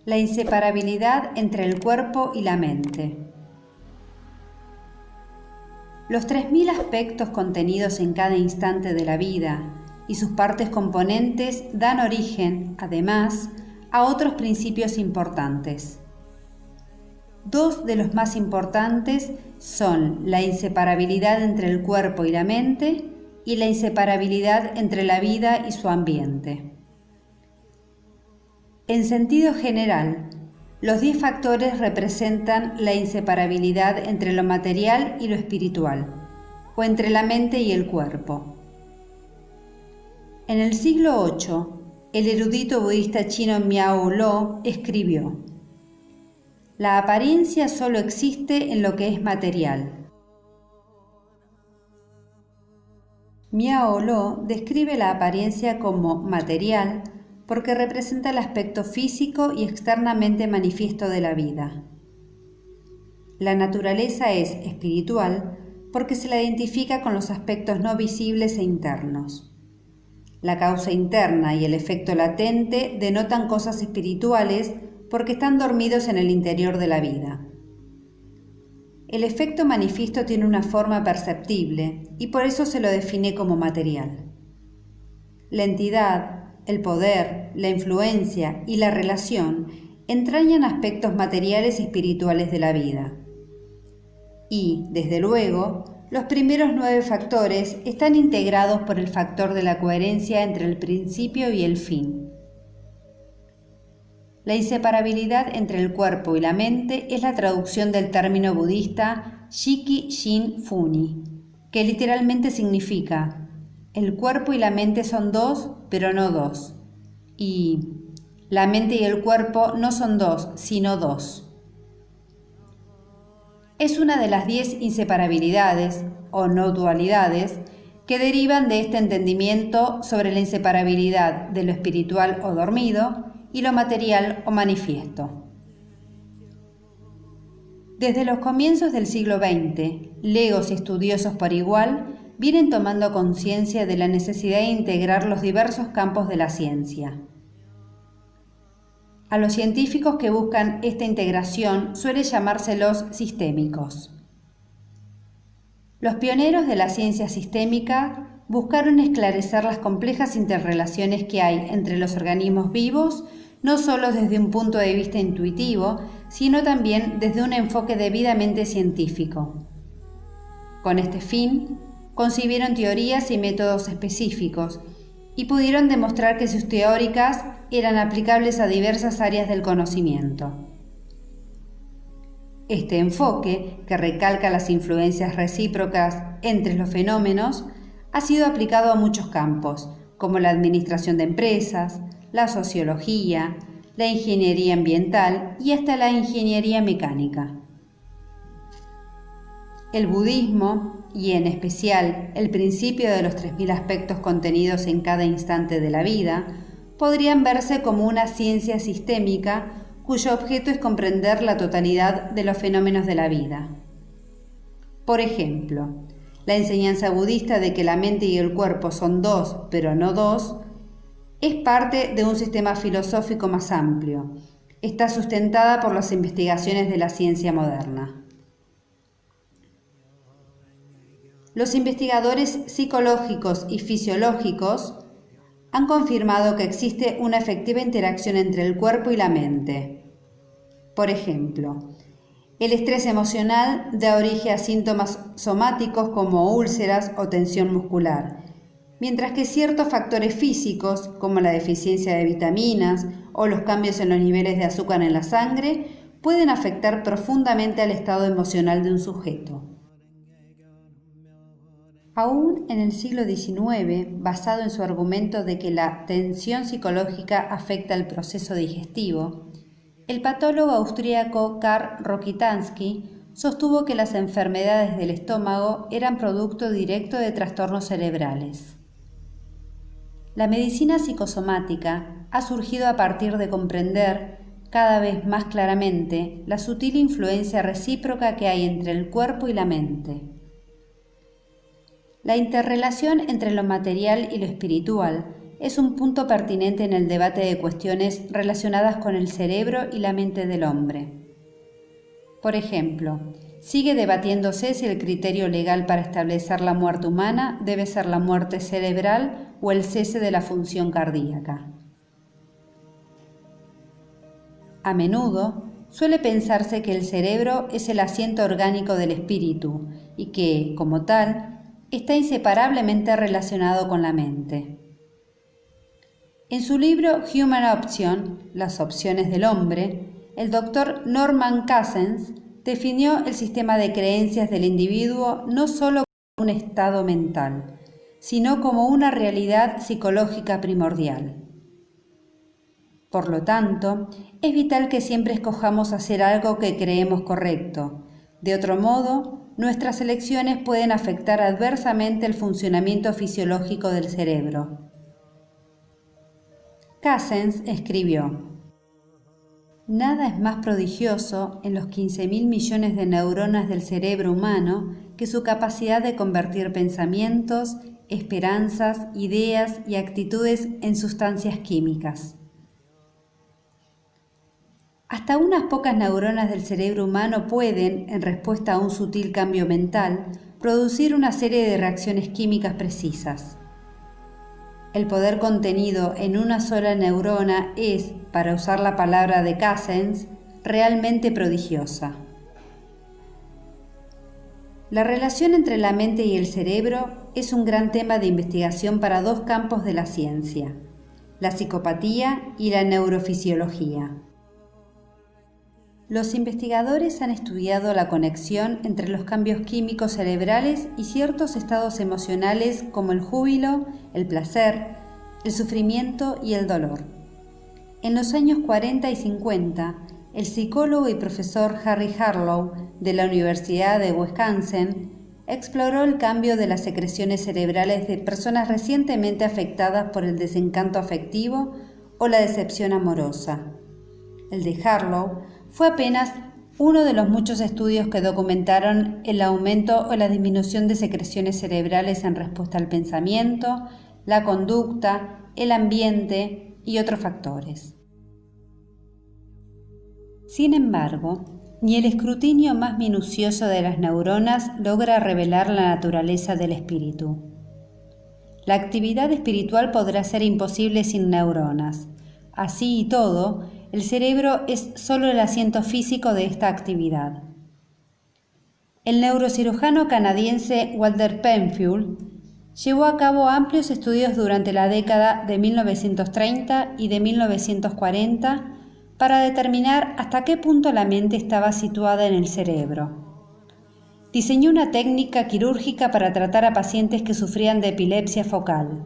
La inseparabilidad entre el cuerpo y la mente. Los 3000 aspectos contenidos en cada instante de la vida y sus partes componentes dan origen, además, a otros principios importantes. Dos de los más importantes son la inseparabilidad entre el cuerpo y la mente y la inseparabilidad entre la vida y su ambiente. En sentido general, los 10 factores representan la inseparabilidad entre lo material y lo espiritual, o entre la mente y el cuerpo. En el siglo VIII, el erudito budista chino Miao Lo escribió: "La apariencia solo existe en lo que es material". Miao Lo describe la apariencia como material porque representa el aspecto físico y externamente manifiesto de la vida. La naturaleza es espiritual porque se la identifica con los aspectos no visibles e internos. La causa interna y el efecto latente denotan cosas espirituales porque están dormidos en el interior de la vida. El efecto manifiesto tiene una forma perceptible y por eso se lo define como material. La entidad, el poder, la influencia y la relación entrañan aspectos materiales y espirituales de la vida. Y, desde luego, los primeros 9 factores están integrados por el factor de la coherencia entre el principio y el fin. La inseparabilidad entre el cuerpo y la mente es la traducción del término budista Shiki Shin Funi, que literalmente significa: el cuerpo y la mente son dos, pero no dos. Y la mente y el cuerpo no son dos, sino dos. Es una de las 10 inseparabilidades, o no dualidades, que derivan de este entendimiento sobre la inseparabilidad de lo espiritual o dormido y lo material o manifiesto. Desde los comienzos del siglo XX, legos y estudiosos por igual vienen tomando conciencia de la necesidad de integrar los diversos campos de la ciencia. A los científicos que buscan esta integración suele llamárselos sistémicos. Los pioneros de la ciencia sistémica buscaron esclarecer las complejas interrelaciones que hay entre los organismos vivos, no solo desde un punto de vista intuitivo, sino también desde un enfoque debidamente científico. Con este fin, concibieron teorías y métodos específicos y pudieron demostrar que sus teóricas eran aplicables a diversas áreas del conocimiento. Este enfoque, que recalca las influencias recíprocas entre los fenómenos, ha sido aplicado a muchos campos, como la administración de empresas, la sociología, la ingeniería ambiental y hasta la ingeniería mecánica. El budismo, y en especial el principio de los 3000 aspectos contenidos en cada instante de la vida, podrían verse como una ciencia sistémica cuyo objeto es comprender la totalidad de los fenómenos de la vida. Por ejemplo, la enseñanza budista de que la mente y el cuerpo son dos, pero no dos, es parte de un sistema filosófico más amplio. Está sustentada por las investigaciones de la ciencia moderna. Los investigadores psicológicos y fisiológicos han confirmado que existe una efectiva interacción entre el cuerpo y la mente. Por ejemplo, el estrés emocional da origen a síntomas somáticos como úlceras o tensión muscular, mientras que ciertos factores físicos, como la deficiencia de vitaminas o los cambios en los niveles de azúcar en la sangre, pueden afectar profundamente al estado emocional de un sujeto. Aún en el siglo XIX, basado en su argumento de que la tensión psicológica afecta el proceso digestivo, el patólogo austríaco Karl Rokitansky sostuvo que las enfermedades del estómago eran producto directo de trastornos cerebrales. La medicina psicosomática ha surgido a partir de comprender cada vez más claramente la sutil influencia recíproca que hay entre el cuerpo y la mente. La interrelación entre lo material y lo espiritual es un punto pertinente en el debate de cuestiones relacionadas con el cerebro y la mente del hombre. Por ejemplo, sigue debatiéndose si el criterio legal para establecer la muerte humana debe ser la muerte cerebral o el cese de la función cardíaca. A menudo suele pensarse que el cerebro es el asiento orgánico del espíritu y que, como tal, está inseparablemente relacionado con la mente. En su libro Human Option, Las opciones del hombre, el doctor Norman Cousins definió el sistema de creencias del individuo no solo como un estado mental, sino como una realidad psicológica primordial. Por lo tanto, es vital que siempre escojamos hacer algo que creemos correcto. De otro modo, nuestras elecciones pueden afectar adversamente el funcionamiento fisiológico del cerebro. Cousins escribió: «Nada es más prodigioso en los 15.000 millones de neuronas del cerebro humano que su capacidad de convertir pensamientos, esperanzas, ideas y actitudes en sustancias químicas». Hasta unas pocas neuronas del cerebro humano pueden, en respuesta a un sutil cambio mental, producir una serie de reacciones químicas precisas. El poder contenido en una sola neurona es, para usar la palabra de Cousins, realmente prodigiosa. La relación entre la mente y el cerebro es un gran tema de investigación para dos campos de la ciencia: la psicopatía y la neurofisiología. Los investigadores han estudiado la conexión entre los cambios químicos cerebrales y ciertos estados emocionales como el júbilo, el placer, el sufrimiento y el dolor. En los años 40 y 50, el psicólogo y profesor Harry Harlow de la Universidad de Wisconsin exploró el cambio de las secreciones cerebrales de personas recientemente afectadas por el desencanto afectivo o la decepción amorosa. El de Harlow fue apenas uno de los muchos estudios que documentaron el aumento o la disminución de secreciones cerebrales en respuesta al pensamiento, la conducta, el ambiente y otros factores. Sin embargo, ni el escrutinio más minucioso de las neuronas logra revelar la naturaleza del espíritu. La actividad espiritual podrá ser imposible sin neuronas. Así y todo, el cerebro es solo el asiento físico de esta actividad. El neurocirujano canadiense Walter Penfield llevó a cabo amplios estudios durante la década de 1930 y de 1940 para determinar hasta qué punto la mente estaba situada en el cerebro. Diseñó una técnica quirúrgica para tratar a pacientes que sufrían de epilepsia focal.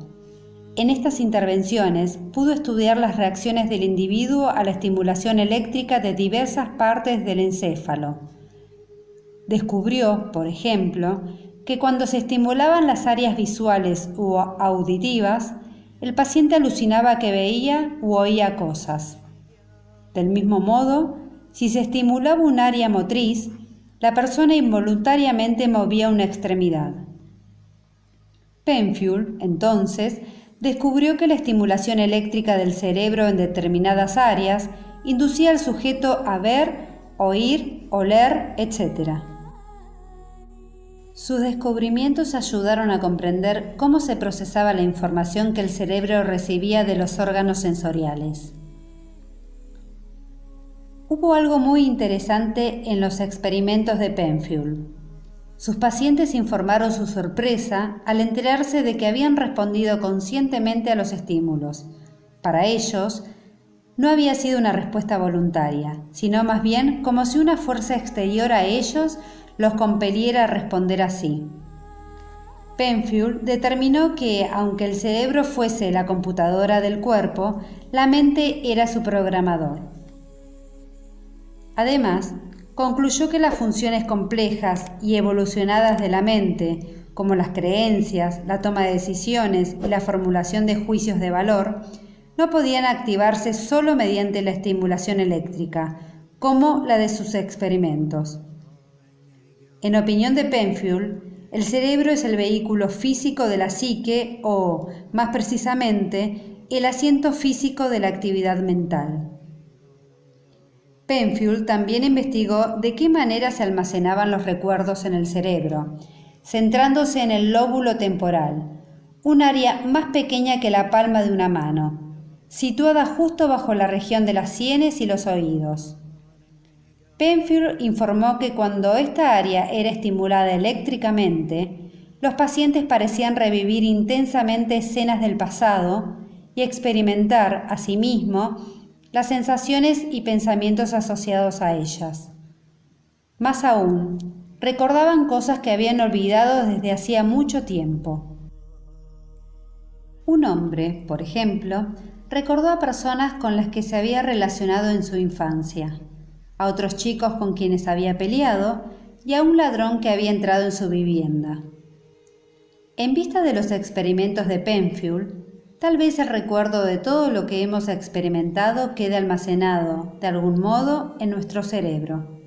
En estas intervenciones pudo estudiar las reacciones del individuo a la estimulación eléctrica de diversas partes del encéfalo. Descubrió, por ejemplo, que cuando se estimulaban las áreas visuales u auditivas, el paciente alucinaba que veía u oía cosas. Del mismo modo, si se estimulaba un área motriz, la persona involuntariamente movía una extremidad. Penfield, entonces, descubrió que la estimulación eléctrica del cerebro en determinadas áreas inducía al sujeto a ver, oír, oler, etc. Sus descubrimientos ayudaron a comprender cómo se procesaba la información que el cerebro recibía de los órganos sensoriales. Hubo algo muy interesante en los experimentos de Penfield. Sus pacientes informaron su sorpresa al enterarse de que habían respondido conscientemente a los estímulos. Para ellos, no había sido una respuesta voluntaria, sino más bien como si una fuerza exterior a ellos los compeliera a responder así. Penfield determinó que, aunque el cerebro fuese la computadora del cuerpo, la mente era su programador. Además, concluyó que las funciones complejas y evolucionadas de la mente, como las creencias, la toma de decisiones y la formulación de juicios de valor, no podían activarse solo mediante la estimulación eléctrica, como la de sus experimentos. En opinión de Penfield, El cerebro es el vehículo físico de la psique o, más precisamente, el asiento físico de la actividad mental. Penfield también investigó de qué manera se almacenaban los recuerdos en el cerebro, centrándose en el lóbulo temporal, un área más pequeña que la palma de una mano, situada justo bajo la región de las sienes y los oídos. Penfield informó que cuando esta área era estimulada eléctricamente, los pacientes parecían revivir intensamente escenas del pasado y experimentar, asimismo, las sensaciones y pensamientos asociados a ellas. Más aún, recordaban cosas que habían olvidado desde hacía mucho tiempo. Un hombre, por ejemplo, recordó a personas con las que se había relacionado en su infancia, a otros chicos con quienes había peleado y a un ladrón que había entrado en su vivienda. En vista de los experimentos de Penfield, tal vez el recuerdo de todo lo que hemos experimentado quede almacenado, de algún modo, en nuestro cerebro.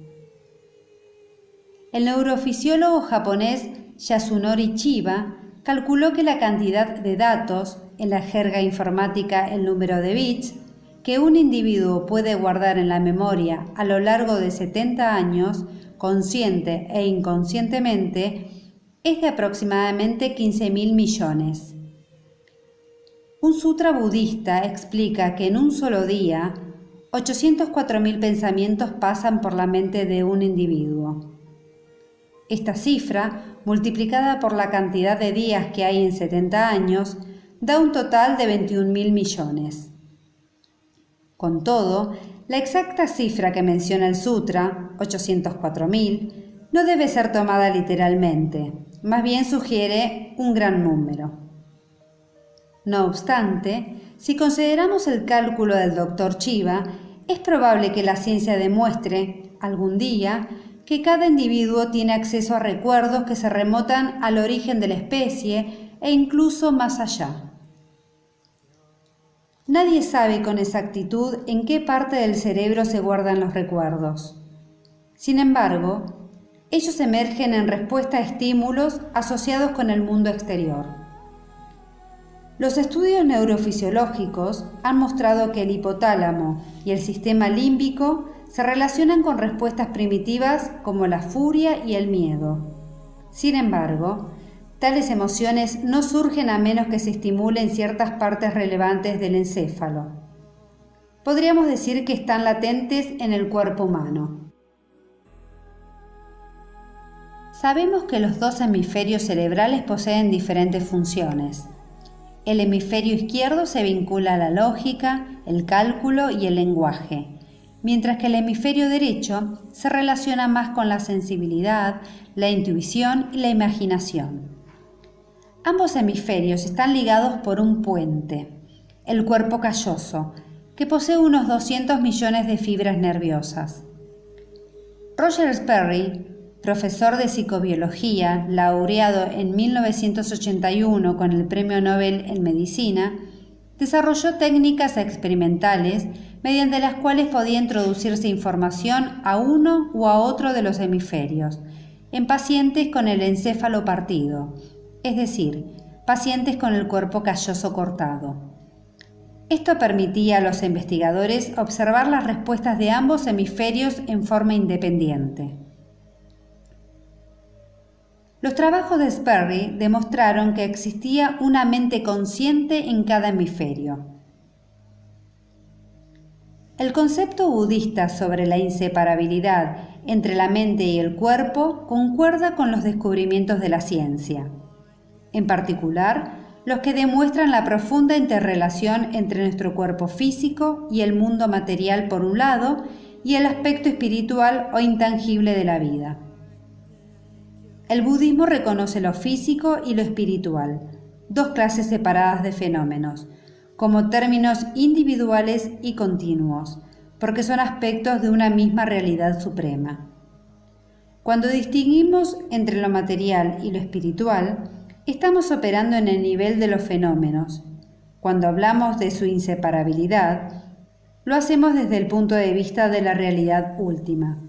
El neurofisiólogo japonés Yasunori Chiba calculó que la cantidad de datos, en la jerga informática el número de bits, que un individuo puede guardar en la memoria a lo largo de 70 años, consciente e inconscientemente, es de aproximadamente 15.000 millones. Un sutra budista explica que en un solo día, 804.000 pensamientos pasan por la mente de un individuo. Esta cifra, multiplicada por la cantidad de días que hay en 70 años, da un total de 21.000 millones. Con todo, la exacta cifra que menciona el sutra, 804.000, no debe ser tomada literalmente, más bien sugiere un gran número. No obstante, si consideramos el cálculo del Dr. Chiba, es probable que la ciencia demuestre, algún día, que cada individuo tiene acceso a recuerdos que se remontan al origen de la especie e incluso más allá. Nadie sabe con exactitud en qué parte del cerebro se guardan los recuerdos. Sin embargo, ellos emergen en respuesta a estímulos asociados con el mundo exterior. Los estudios neurofisiológicos han mostrado que el hipotálamo y el sistema límbico se relacionan con respuestas primitivas como la furia y el miedo. Sin embargo, tales emociones no surgen a menos que se estimulen ciertas partes relevantes del encéfalo. Podríamos decir que están latentes en el cuerpo humano. Sabemos que los dos hemisferios cerebrales poseen diferentes funciones. El hemisferio izquierdo se vincula a la lógica, el cálculo y el lenguaje, mientras que el hemisferio derecho se relaciona más con la sensibilidad, la intuición y la imaginación. Ambos hemisferios están ligados por un puente, el cuerpo calloso, que posee unos 200 millones de fibras nerviosas. Roger Sperry, profesor de psicobiología, laureado en 1981 con el Premio Nobel en Medicina, desarrolló técnicas experimentales mediante las cuales podía introducirse información a uno u a otro de los hemisferios, en pacientes con el encéfalo partido, es decir, pacientes con el cuerpo calloso cortado. Esto permitía a los investigadores observar las respuestas de ambos hemisferios en forma independiente. Los trabajos de Sperry demostraron que existía una mente consciente en cada hemisferio. El concepto budista sobre la inseparabilidad entre la mente y el cuerpo concuerda con los descubrimientos de la ciencia, en particular los que demuestran la profunda interrelación entre nuestro cuerpo físico y el mundo material por un lado y el aspecto espiritual o intangible de la vida. El budismo reconoce lo físico y lo espiritual, dos clases separadas de fenómenos, como términos individuales y continuos, porque son aspectos de una misma realidad suprema. Cuando distinguimos entre lo material y lo espiritual, estamos operando en el nivel de los fenómenos. Cuando hablamos de su inseparabilidad, lo hacemos desde el punto de vista de la realidad última.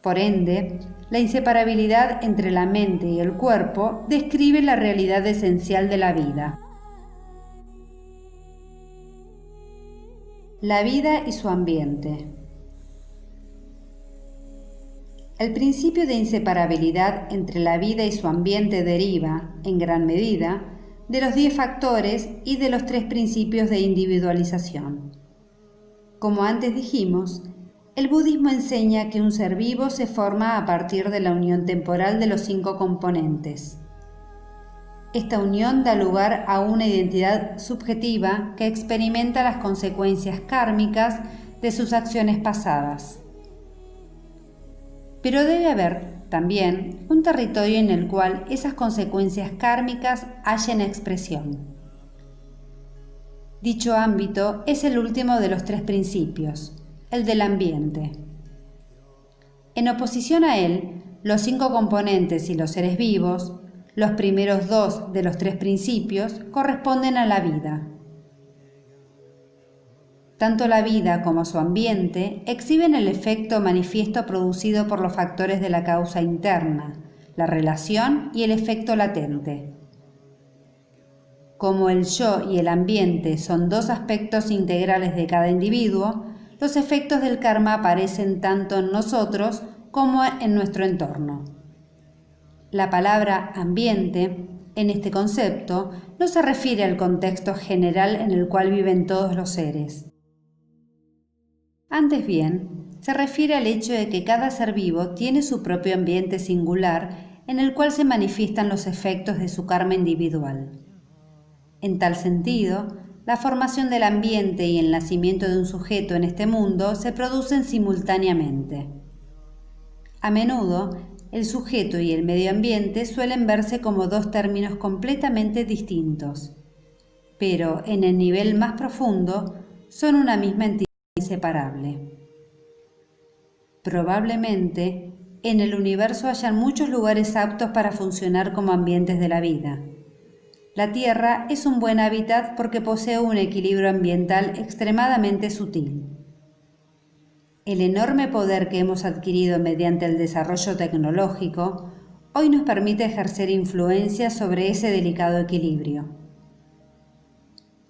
Por ende, la inseparabilidad entre la mente y el cuerpo describe la realidad esencial de la vida. La vida y su ambiente. El principio de inseparabilidad entre la vida y su ambiente deriva, en gran medida, de los 10 factores y de los 3 principios de individualización. Como antes dijimos, el budismo enseña que un ser vivo se forma a partir de la unión temporal de los 5 componentes. Esta unión da lugar a una identidad subjetiva que experimenta las consecuencias kármicas de sus acciones pasadas. Pero debe haber, también, un territorio en el cual esas consecuencias kármicas hallen expresión. Dicho ámbito es el último de los 3 principios, el del ambiente. En oposición a él, los 5 componentes y los seres vivos, los primeros 2 de los 3 principios, corresponden a la vida. Tanto la vida como su ambiente exhiben el efecto manifiesto producido por los factores de la causa interna, la relación y el efecto latente. Como el yo y el ambiente son 2 aspectos integrales de cada individuo, los efectos del karma aparecen tanto en nosotros como en nuestro entorno. La palabra ambiente, en este concepto, no se refiere al contexto general en el cual viven todos los seres. Antes bien, se refiere al hecho de que cada ser vivo tiene su propio ambiente singular en el cual se manifiestan los efectos de su karma individual. En tal sentido, la formación del ambiente y el nacimiento de un sujeto en este mundo se producen simultáneamente. A menudo, el sujeto y el medio ambiente suelen verse como 2 términos completamente distintos, pero en el nivel más profundo son una misma entidad inseparable. Probablemente, en el universo hayan muchos lugares aptos para funcionar como ambientes de la vida. La Tierra es un buen hábitat porque posee un equilibrio ambiental extremadamente sutil. El enorme poder que hemos adquirido mediante el desarrollo tecnológico hoy nos permite ejercer influencia sobre ese delicado equilibrio.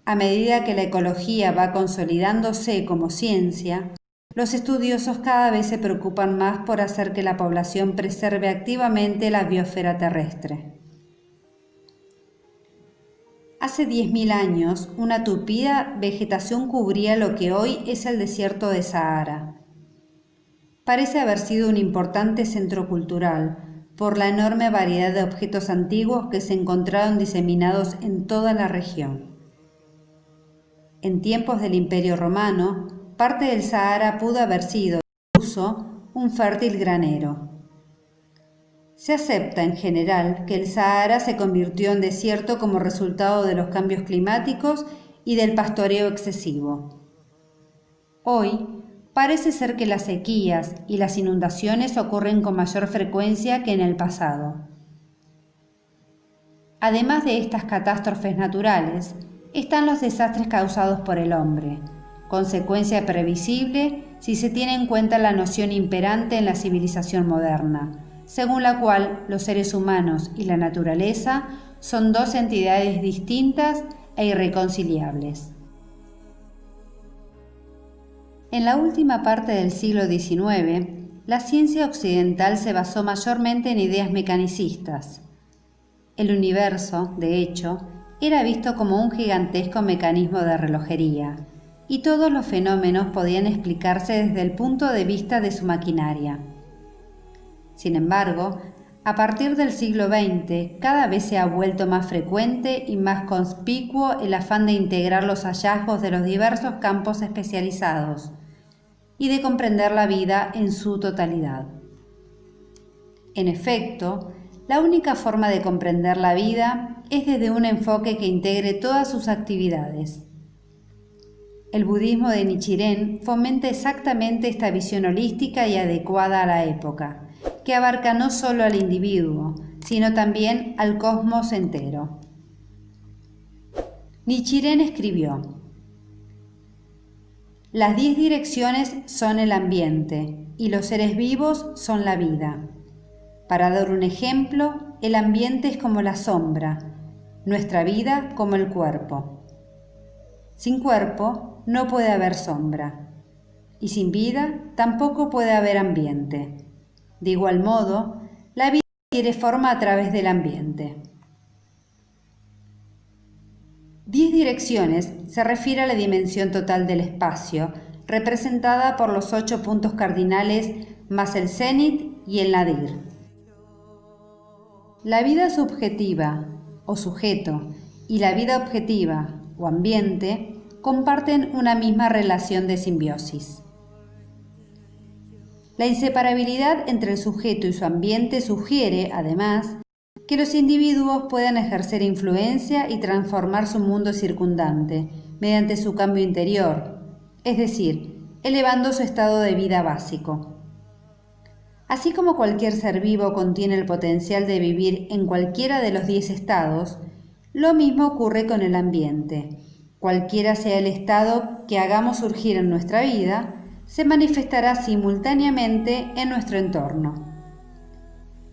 A medida que la ecología va consolidándose como ciencia, los estudiosos cada vez se preocupan más por hacer que la población preserve activamente la biosfera terrestre. Hace 10.000 años, una tupida vegetación cubría lo que hoy es el desierto de Sahara. Parece haber sido un importante centro cultural por la enorme variedad de objetos antiguos que se encontraron diseminados en toda la región. En tiempos del Imperio Romano, parte del Sahara pudo haber sido, incluso, un fértil granero. Se acepta en general que el Sahara se convirtió en desierto como resultado de los cambios climáticos y del pastoreo excesivo. Hoy, parece ser que las sequías y las inundaciones ocurren con mayor frecuencia que en el pasado. Además de estas catástrofes naturales, están los desastres causados por el hombre, consecuencia previsible si se tiene en cuenta la noción imperante en la civilización moderna, según la cual los seres humanos y la naturaleza son 2 entidades distintas e irreconciliables. En la última parte del siglo XIX, la ciencia occidental se basó mayormente en ideas mecanicistas. El universo, de hecho, era visto como un gigantesco mecanismo de relojería, y todos los fenómenos podían explicarse desde el punto de vista de su maquinaria. Sin embargo, a partir del siglo XX, cada vez se ha vuelto más frecuente y más conspicuo el afán de integrar los hallazgos de los diversos campos especializados y de comprender la vida en su totalidad. En efecto, la única forma de comprender la vida es desde un enfoque que integre todas sus actividades. El budismo de Nichiren fomenta exactamente esta visión holística y adecuada a la época, que abarca no solo al individuo, sino también al cosmos entero. Nichiren escribió: las 10 direcciones son el ambiente y los seres vivos son la vida. Para dar un ejemplo, el ambiente es como la sombra, nuestra vida como el cuerpo. Sin cuerpo no puede haber sombra, y sin vida tampoco puede haber ambiente. De igual modo, la vida adquiere forma a través del ambiente. 10 direcciones se refiere a la dimensión total del espacio, representada por los 8 puntos cardinales más el cenit y el nadir. La vida subjetiva o sujeto y la vida objetiva o ambiente comparten una misma relación de simbiosis. La inseparabilidad entre el sujeto y su ambiente sugiere, además, que los individuos puedan ejercer influencia y transformar su mundo circundante mediante su cambio interior, es decir, elevando su estado de vida básico. Así como cualquier ser vivo contiene el potencial de vivir en cualquiera de los 10 estados, lo mismo ocurre con el ambiente. Cualquiera sea el estado que hagamos surgir en nuestra vida, se manifestará simultáneamente en nuestro entorno.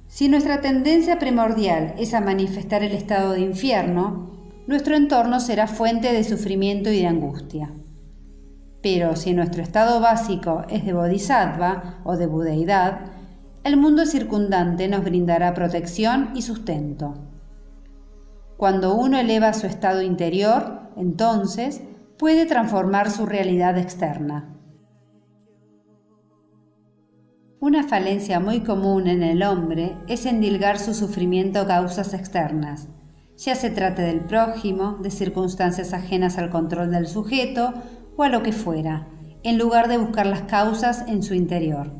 Si nuestra tendencia primordial es a manifestar el estado de infierno, nuestro entorno será fuente de sufrimiento y de angustia. Pero si nuestro estado básico es de bodhisattva o de budeidad, el mundo circundante nos brindará protección y sustento. Cuando uno eleva su estado interior, entonces puede transformar su realidad externa. Una falencia muy común en el hombre es endilgar su sufrimiento a causas externas, ya se trate del prójimo, de circunstancias ajenas al control del sujeto o a lo que fuera, en lugar de buscar las causas en su interior.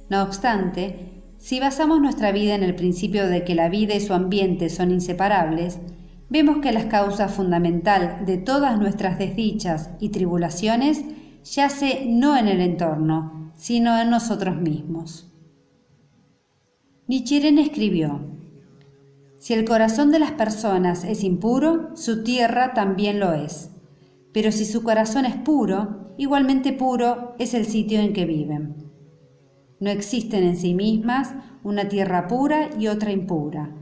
No obstante, si basamos nuestra vida en el principio de que la vida y su ambiente son inseparables, vemos que la causa fundamental de todas nuestras desdichas y tribulaciones yace no en el entorno, sino en nosotros mismos. Nichiren escribió: si el corazón de las personas es impuro, su tierra también lo es. Pero si su corazón es puro, igualmente puro es el sitio en que viven. No existen en sí mismas una tierra pura y otra impura.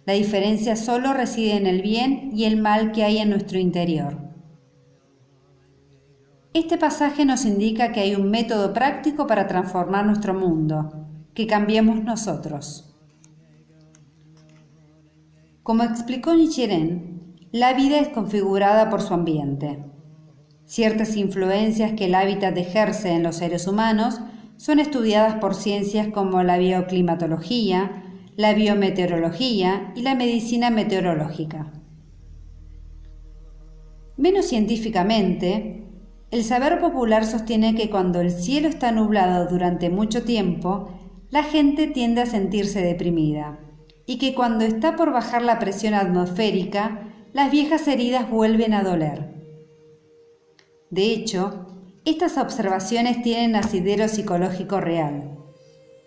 La diferencia solo reside en el bien y el mal que hay en nuestro interior. Este pasaje nos indica que hay un método práctico para transformar nuestro mundo, que cambiemos nosotros. Como explicó Nichiren, la vida es configurada por su ambiente. Ciertas influencias que el hábitat ejerce en los seres humanos son estudiadas por ciencias como la bioclimatología, la biometeorología y la medicina meteorológica. Menos científicamente, el saber popular sostiene que cuando el cielo está nublado durante mucho tiempo, la gente tiende a sentirse deprimida, y que cuando está por bajar la presión atmosférica, las viejas heridas vuelven a doler. De hecho, estas observaciones tienen asidero psicológico real.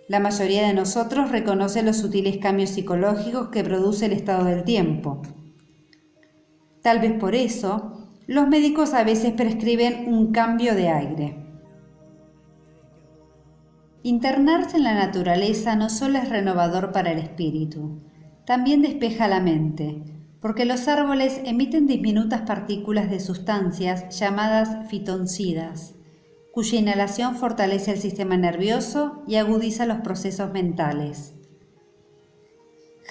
La mayoría de nosotros reconoce los sutiles cambios psicológicos que produce el estado del tiempo. Tal vez por eso, los médicos a veces prescriben un cambio de aire. Internarse en la naturaleza no solo es renovador para el espíritu, también despeja la mente, porque los árboles emiten diminutas partículas de sustancias llamadas fitoncidas, cuya inhalación fortalece el sistema nervioso y agudiza los procesos mentales.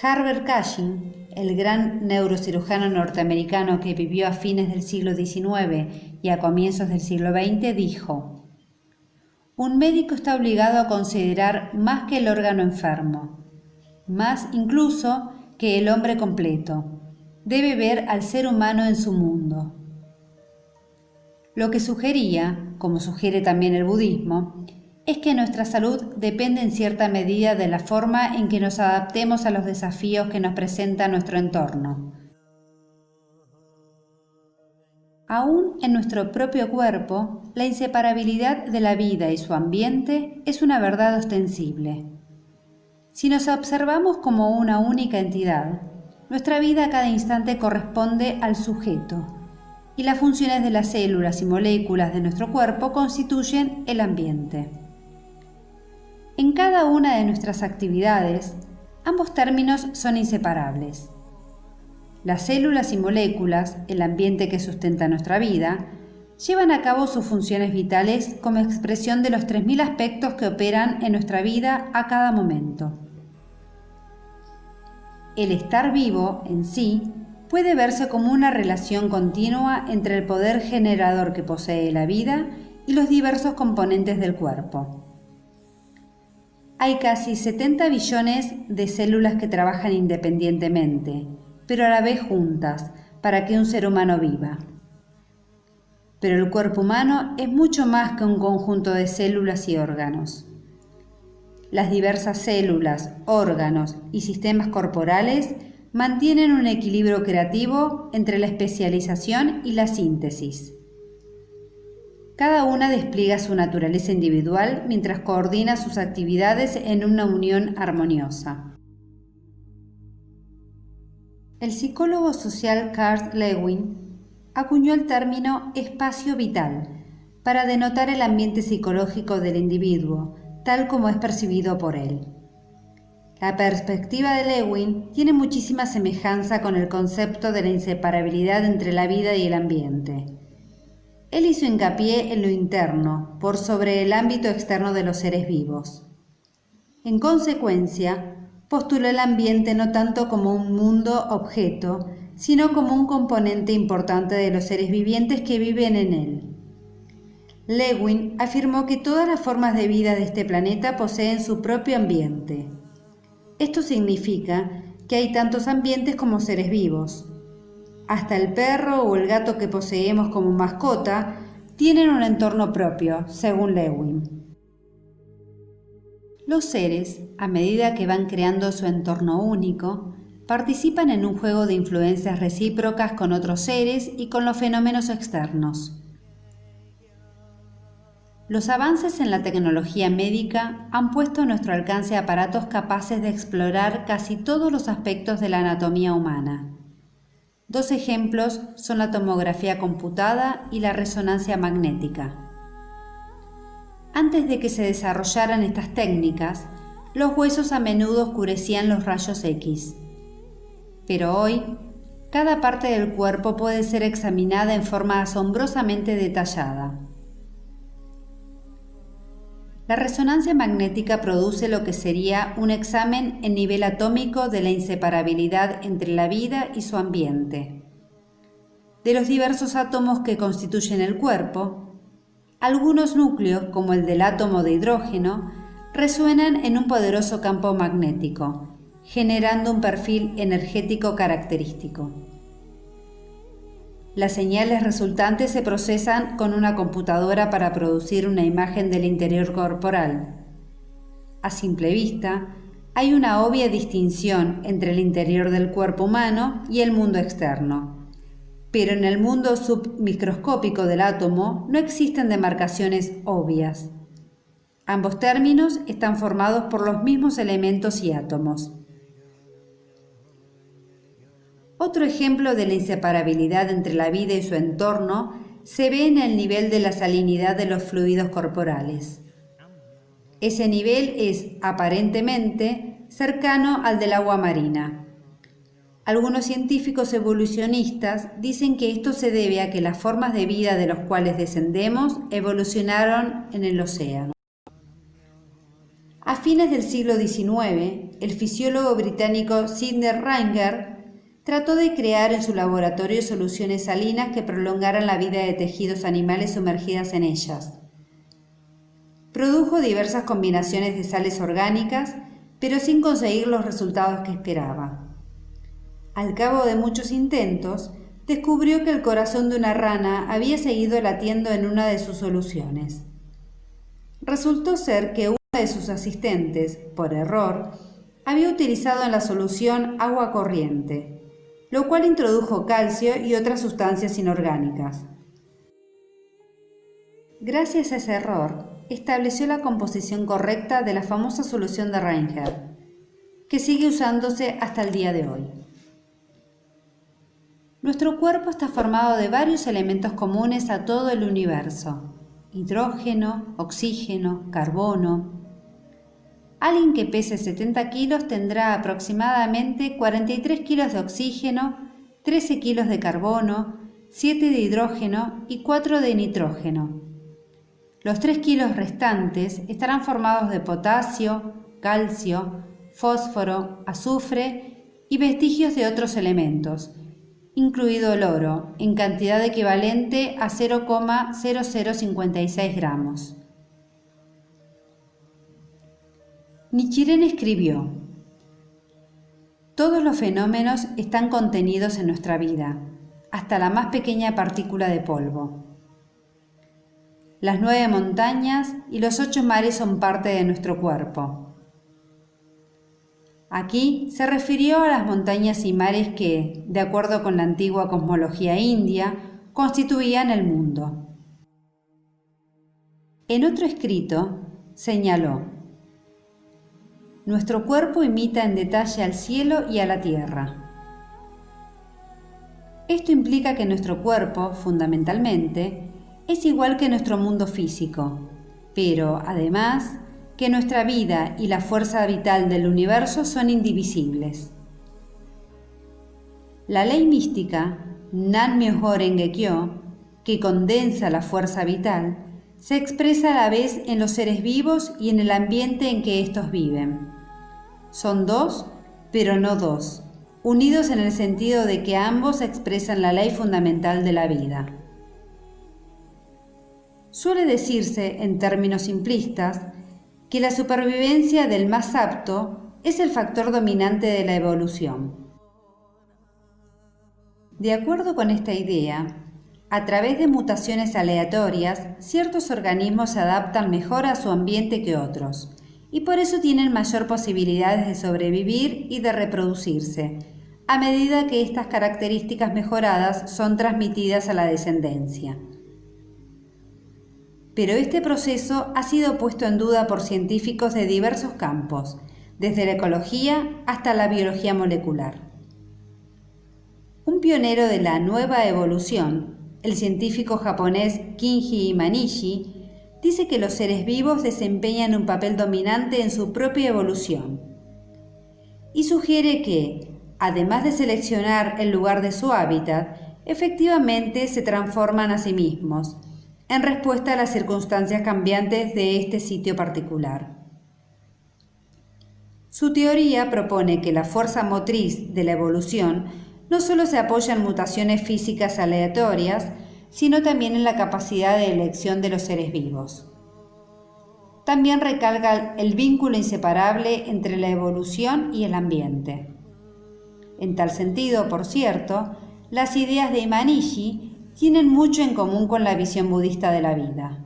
Herbert Cushing, el gran neurocirujano norteamericano que vivió a fines del siglo XIX y a comienzos del siglo XX, dijo: un médico está obligado a considerar más que el órgano enfermo, más incluso que el hombre completo. Debe ver al ser humano en su mundo. Lo que sugería, como sugiere también el budismo, es que nuestra salud depende en cierta medida de la forma en que nos adaptemos a los desafíos que nos presenta nuestro entorno. Aún en nuestro propio cuerpo, la inseparabilidad de la vida y su ambiente es una verdad ostensible. Si nos observamos como una única entidad, nuestra vida a cada instante corresponde al sujeto, y las funciones de las células y moléculas de nuestro cuerpo constituyen el ambiente. En cada una de nuestras actividades, ambos términos son inseparables. Las células y moléculas, el ambiente que sustenta nuestra vida, llevan a cabo sus funciones vitales como expresión de los 3000 aspectos que operan en nuestra vida a cada momento. El estar vivo en sí puede verse como una relación continua entre el poder generador que posee la vida y los diversos componentes del cuerpo. Hay casi 70 billones de células que trabajan independientemente, pero a la vez juntas, para que un ser humano viva. Pero el cuerpo humano es mucho más que un conjunto de células y órganos. Las diversas células, órganos y sistemas corporales mantienen un equilibrio creativo entre la especialización y la síntesis. Cada una despliega su naturaleza individual mientras coordina sus actividades en una unión armoniosa. El psicólogo social Carl Lewin acuñó el término espacio vital para denotar el ambiente psicológico del individuo, tal como es percibido por él. La perspectiva de Lewin tiene muchísima semejanza con el concepto de la inseparabilidad entre la vida y el ambiente. Él hizo hincapié en lo interno, por sobre el ámbito externo de los seres vivos. En consecuencia, postuló el ambiente no tanto como un mundo objeto, sino como un componente importante de los seres vivientes que viven en él. Lewin afirmó que todas las formas de vida de este planeta poseen su propio ambiente. Esto significa que hay tantos ambientes como seres vivos. Hasta el perro o el gato que poseemos como mascota tienen un entorno propio, según Lewin. Los seres, a medida que van creando su entorno único, participan en un juego de influencias recíprocas con otros seres y con los fenómenos externos. Los avances en la tecnología médica han puesto a nuestro alcance aparatos capaces de explorar casi todos los aspectos de la anatomía humana. Dos ejemplos son la tomografía computada y la resonancia magnética. Antes de que se desarrollaran estas técnicas, los huesos a menudo oscurecían los rayos X. Pero hoy, cada parte del cuerpo puede ser examinada en forma asombrosamente detallada. La resonancia magnética produce lo que sería un examen en nivel atómico de la inseparabilidad entre la vida y su ambiente. De los diversos átomos que constituyen el cuerpo, algunos núcleos, como el del átomo de hidrógeno, resuenan en un poderoso campo magnético, generando un perfil energético característico. Las señales resultantes se procesan con una computadora para producir una imagen del interior corporal. A simple vista, hay una obvia distinción entre el interior del cuerpo humano y el mundo externo. Pero en el mundo submicroscópico del átomo no existen demarcaciones obvias. Ambos términos están formados por los mismos elementos y átomos. Otro ejemplo de la inseparabilidad entre la vida y su entorno se ve en el nivel de la salinidad de los fluidos corporales. Ese nivel es, aparentemente, cercano al del agua marina. Algunos científicos evolucionistas dicen que esto se debe a que las formas de vida de los cuales descendemos evolucionaron en el océano. A fines del siglo XIX, el fisiólogo británico Sidney Reiner trató de crear en su laboratorio soluciones salinas que prolongaran la vida de tejidos animales sumergidas en ellas. Produjo diversas combinaciones de sales orgánicas, pero sin conseguir los resultados que esperaba. Al cabo de muchos intentos, descubrió que el corazón de una rana había seguido latiendo en una de sus soluciones. Resultó ser que una de sus asistentes, por error, había utilizado en la solución agua corriente, lo cual introdujo calcio y otras sustancias inorgánicas. Gracias a ese error, estableció la composición correcta de la famosa solución de Reiner, que sigue usándose hasta el día de hoy. Nuestro cuerpo está formado de varios elementos comunes a todo el universo: hidrógeno, oxígeno, carbono. alguien que pese 70 kilos tendrá aproximadamente 43 kilos de oxígeno, 13 kilos de carbono, 7 de hidrógeno y 4 de nitrógeno. Los 3 kilos restantes estarán formados de potasio, calcio, fósforo, azufre y vestigios de otros elementos, incluido el oro, en cantidad equivalente a 0,0056 gramos. Nichiren escribió: todos los fenómenos están contenidos en nuestra vida, hasta la más pequeña partícula de polvo. Las 9 montañas y los 8 mares son parte de nuestro cuerpo. Aquí se refirió a las montañas y mares que, de acuerdo con la antigua cosmología india, constituían el mundo. En otro escrito, señaló: nuestro cuerpo imita en detalle al cielo y a la tierra. Esto implica que nuestro cuerpo, fundamentalmente, es igual que nuestro mundo físico, pero, además, que nuestra vida y la fuerza vital del universo son indivisibles. La ley mística, Nan-myoho Renge-kyo, que condensa la fuerza vital, se expresa a la vez en los seres vivos y en el ambiente en que estos viven. Son dos, pero no dos, unidos en el sentido de que ambos expresan la ley fundamental de la vida. Suele decirse, en términos simplistas, que la supervivencia del más apto es el factor dominante de la evolución. De acuerdo con esta idea, a través de mutaciones aleatorias, ciertos organismos se adaptan mejor a su ambiente que otros, y por eso tienen mayor posibilidades de sobrevivir y de reproducirse, a medida que estas características mejoradas son transmitidas a la descendencia. Pero este proceso ha sido puesto en duda por científicos de diversos campos, desde la ecología hasta la biología molecular. Un pionero de la nueva evolución, el científico japonés Kinji Imanishi, dice que los seres vivos desempeñan un papel dominante en su propia evolución y sugiere que, además de seleccionar el lugar de su hábitat, efectivamente se transforman a sí mismos, en respuesta a las circunstancias cambiantes de este sitio particular. Su teoría propone que la fuerza motriz de la evolución no solo se apoya en mutaciones físicas aleatorias, sino también en la capacidad de elección de los seres vivos. También recalca el vínculo inseparable entre la evolución y el ambiente. En tal sentido, por cierto, las ideas de Imanishi tienen mucho en común con la visión budista de la vida.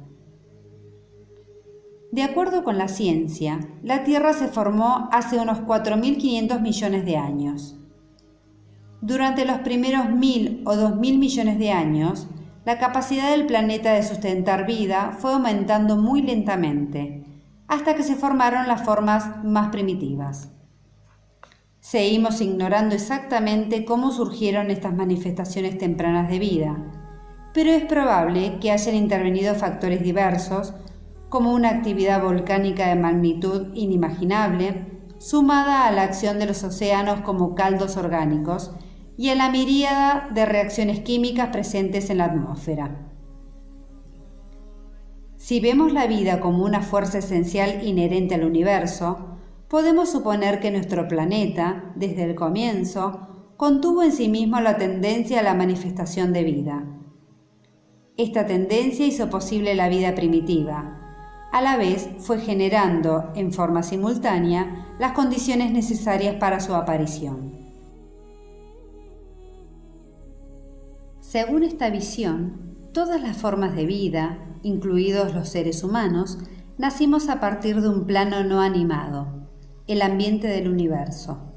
De acuerdo con la ciencia, la Tierra se formó hace unos 4.500 millones de años. Durante los primeros 1.000 o 2.000 millones de años, la capacidad del planeta de sustentar vida fue aumentando muy lentamente, hasta que se formaron las formas más primitivas. Seguimos ignorando exactamente cómo surgieron estas manifestaciones tempranas de vida, pero es probable que hayan intervenido factores diversos, como una actividad volcánica de magnitud inimaginable, sumada a la acción de los océanos como caldos orgánicos y a la miríada de reacciones químicas presentes en la atmósfera. Si vemos la vida como una fuerza esencial inherente al universo, podemos suponer que nuestro planeta, desde el comienzo, contuvo en sí mismo la tendencia a la manifestación de vida. Esta tendencia hizo posible la vida primitiva. A la vez fue generando, en forma simultánea, las condiciones necesarias para su aparición. Según esta visión, todas las formas de vida, incluidos los seres humanos, nacimos a partir de un plano no animado, el ambiente del universo.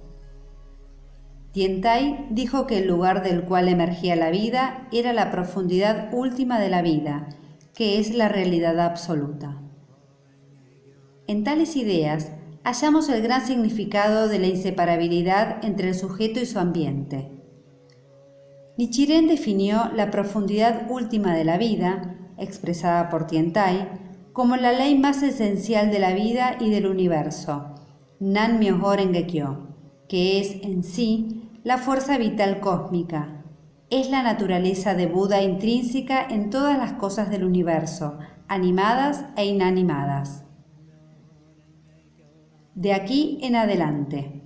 Tiantai dijo que el lugar del cual emergía la vida era la profundidad última de la vida, que es la realidad absoluta. En tales ideas hallamos el gran significado de la inseparabilidad entre el sujeto y su ambiente. Nichiren definió la profundidad última de la vida, expresada por Tiantai, como la ley más esencial de la vida y del universo, Nan Myoho Renge Kyo, que es en sí la fuerza vital cósmica. Es la naturaleza de Buda intrínseca en todas las cosas del universo, animadas e inanimadas. De aquí en adelante.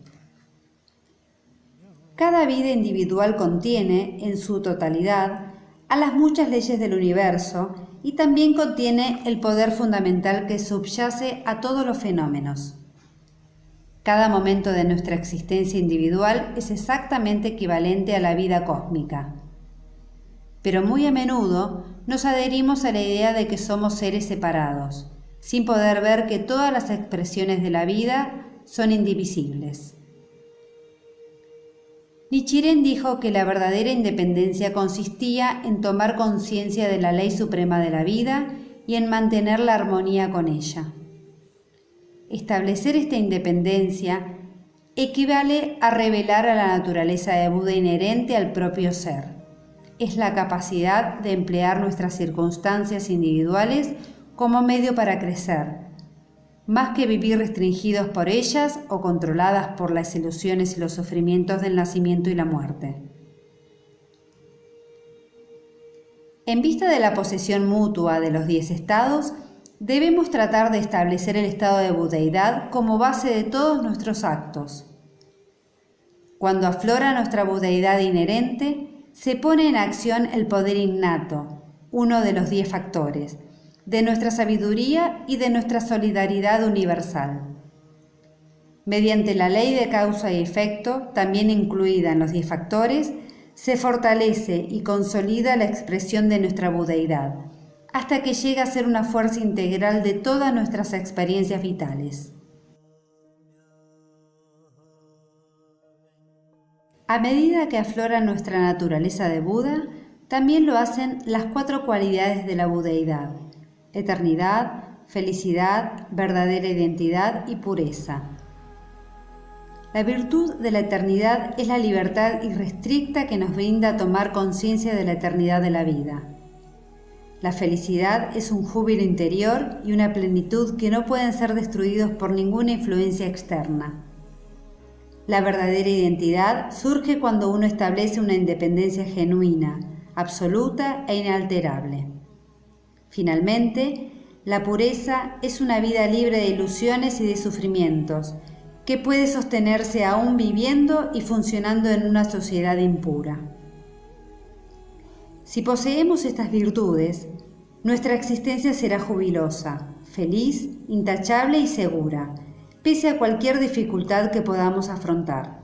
Cada vida individual contiene, en su totalidad, a las muchas leyes del universo y también contiene el poder fundamental que subyace a todos los fenómenos. Cada momento de nuestra existencia individual es exactamente equivalente a la vida cósmica. Pero muy a menudo nos adherimos a la idea de que somos seres separados, sin poder ver que todas las expresiones de la vida son indivisibles. Nichiren dijo que la verdadera independencia consistía en tomar conciencia de la ley suprema de la vida y en mantener la armonía con ella. Establecer esta independencia equivale a revelar a la naturaleza de Buda inherente al propio ser. Es la capacidad de emplear nuestras circunstancias individuales como medio para crecer, más que vivir restringidos por ellas o controladas por las ilusiones y los sufrimientos del nacimiento y la muerte. En vista de la posesión mutua de los 10 estados, debemos tratar de establecer el estado de budeidad como base de todos nuestros actos. Cuando aflora nuestra budeidad inherente, se pone en acción el poder innato, uno de los 10 factores, de nuestra sabiduría y de nuestra solidaridad universal. Mediante la ley de causa y efecto, también incluida en los 10 factores, se fortalece y consolida la expresión de nuestra budeidad, hasta que llega a ser una fuerza integral de todas nuestras experiencias vitales. A medida que aflora nuestra naturaleza de Buda, también lo hacen las 4 cualidades de la budeidad: eternidad, felicidad, verdadera identidad y pureza. La virtud de la eternidad es la libertad irrestricta que nos brinda tomar conciencia de la eternidad de la vida. La felicidad es un júbilo interior y una plenitud que no pueden ser destruidos por ninguna influencia externa. La verdadera identidad surge cuando uno establece una independencia genuina, absoluta e inalterable. Finalmente, la pureza es una vida libre de ilusiones y de sufrimientos, que puede sostenerse aún viviendo y funcionando en una sociedad impura. Si poseemos estas virtudes, nuestra existencia será jubilosa, feliz, intachable y segura, pese a cualquier dificultad que podamos afrontar.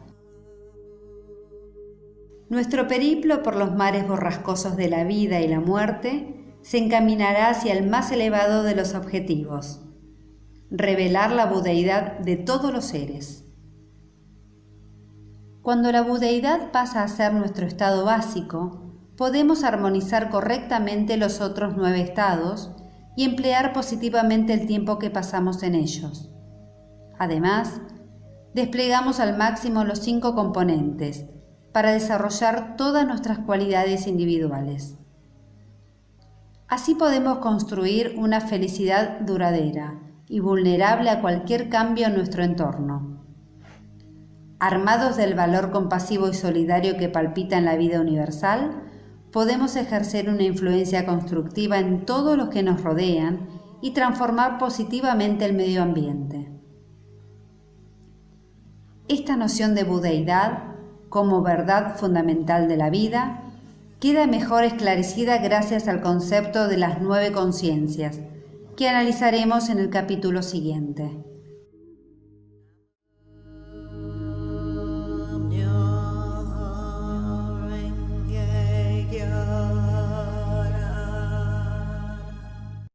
Nuestro periplo por los mares borrascosos de la vida y la muerte se encaminará hacia el más elevado de los objetivos: revelar la budeidad de todos los seres. Cuando la budeidad pasa a ser nuestro estado básico, podemos armonizar correctamente los otros 9 estados y emplear positivamente el tiempo que pasamos en ellos. Además, desplegamos al máximo los 5 componentes para desarrollar todas nuestras cualidades individuales. Así podemos construir una felicidad duradera y vulnerable a cualquier cambio en nuestro entorno. Armados del valor compasivo y solidario que palpita en la vida universal, podemos ejercer una influencia constructiva en todos los que nos rodean y transformar positivamente el medio ambiente. Esta noción de budeidad, como verdad fundamental de la vida, queda mejor esclarecida gracias al concepto de las 9 conciencias, que analizaremos en el capítulo siguiente.